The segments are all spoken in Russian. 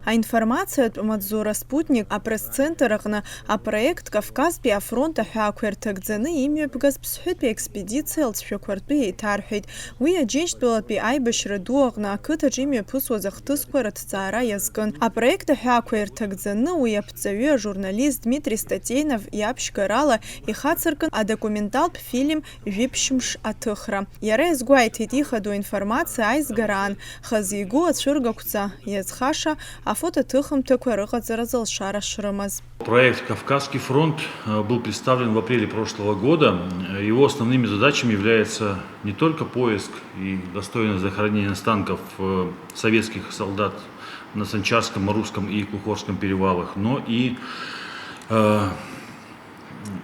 А информация Мадзура Спутник а пресс-центр а проект Кавказби а фронта хаквертагдзаны имя бгазбсхэтби экспедиция лцшвеквартби тархит. Уя джинч билатби айбашра дуагна акыта джимя пусва захтыскварат цара язгын. А проекта хаквертагдзаны уя пцаве журналист Дмитрий Статейнов и Апшгарала и Хацаркан а документал фильм Випшимш атыхра. Яра изгуайт иходу информация айзгаран хазигу отшургакуца язхаша а фото тыхам тыкварыга заразал шара шрымаз. Проект «Кавказский фронт» был представлен в апреле прошлого года. Его основными задачами является не только поиск и достойное захоронение останков советских солдат на Санчарском, Марусском и Кухорском перевалах, но и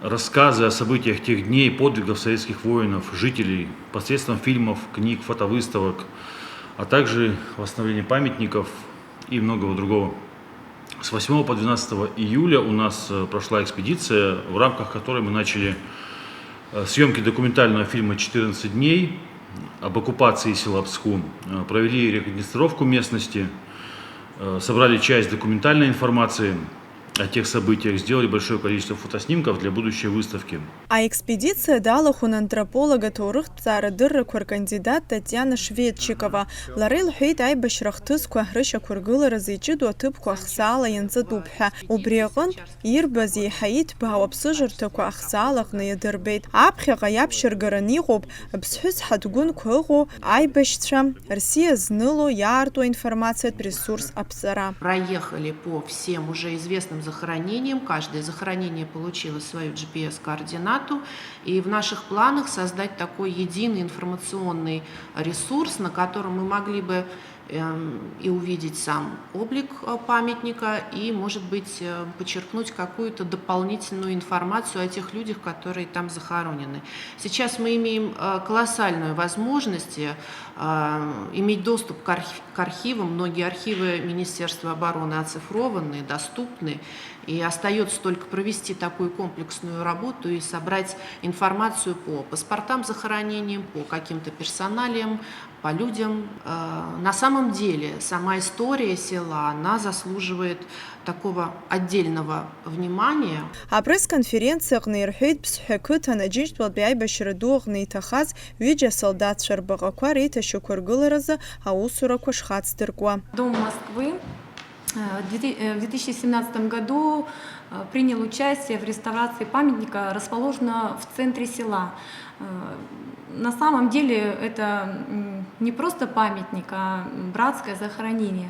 рассказы о событиях тех дней, подвигов советских воинов, жителей, посредством фильмов, книг, фотовыставок, а также восстановление памятников и многого другого. С 8 по 12 июля у нас прошла экспедиция, в рамках которой мы начали съемки документального фильма «14 дней» об оккупации села Псху, провели рекогносцировку местности, собрали часть документальной информации о тех событиях, сделали большое количество фотоснимков для будущей выставки. А экспедиция дала антрополога Турых Царадырраквар кандидат Татьяна Шведчикова. Ларел Хейт Айбашрахтысква Рыша Кургыла разычиду атыпку ахсала янзадубха. Убрегон Ирбази Хаит Бауапсыжыртаку ахсалах на ядырбейт. Апхяга Япширгаранигуб Бсхюс Хадгун Кугу Айбашча Россия зныло ярду информация от ресурс Апсара. Проехали по всем уже известным захоронениям. Каждое захоронение получило свою GPS-координату. И в наших планах создать такой единый информационный ресурс, на котором мы могли бы и увидеть сам облик памятника, и, может быть, подчеркнуть какую-то дополнительную информацию о тех людях, которые там захоронены. Сейчас мы имеем колоссальную возможность иметь доступ к архивам. Многие архивы Министерства обороны оцифрованы, доступны, и остается только провести такую комплексную работу и собрать информацию по паспортам захоронениям, по каким-то персоналиям, по людям. На самом деле сама история села, она заслуживает такого отдельного внимания. А пресс-конференция гнирхейт псхекыта наджишт балбяй баширадуг нейтахаз видя солдат шарбагаква рейта шукургылараза аусура кошхацтырква. Дом Москвы в 2017 году принял участие в реставрации памятника, расположенного в центре села. На самом деле это не просто памятник, а братское захоронение.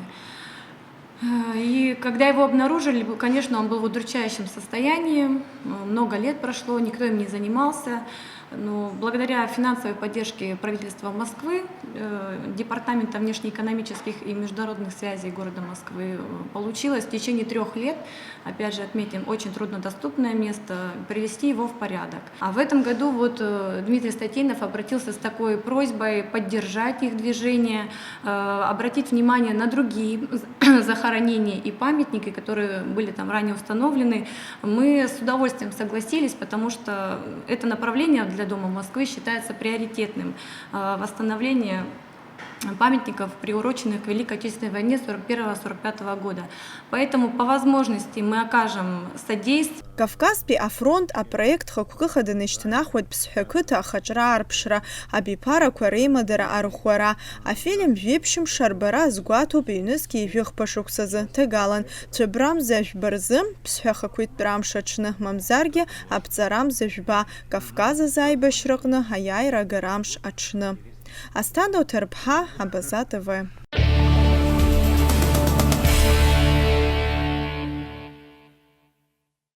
И когда его обнаружили, конечно, он был в удручающем состоянии, много лет прошло, никто им не занимался. Но благодаря финансовой поддержке правительства Москвы, Департамента внешнеэкономических и международных связей города Москвы получилось в течение 3 лет, опять же отметим, очень труднодоступное место, привести его в порядок. А в этом году вот Дмитрий Статейнов обратился с такой просьбой поддержать их движение, обратить внимание на другие захоронения и памятники, которые были там ранее установлены. Мы с удовольствием согласились, потому что это направление для Дома Москвы считается приоритетным. Восстановление памятников, приуроченных к Великой Отечественной войне 41-45 года. Поэтому по возможности мы окажем содействие. Кавказби а фронт а проект хакукыхады нечтынахуэт псхекыта хачра арпшра а бипара куареймадара архуара а фильм вепшим шарбара сгуату бейныски и вихпашуксазы тегалан чебрам зэжбарзым псхехакуит брамшачных мамзарге а пцарам зэжба Кавказа зайбашрыкны хаяйра гарамш ачны. Астану терпха абаза ТВ.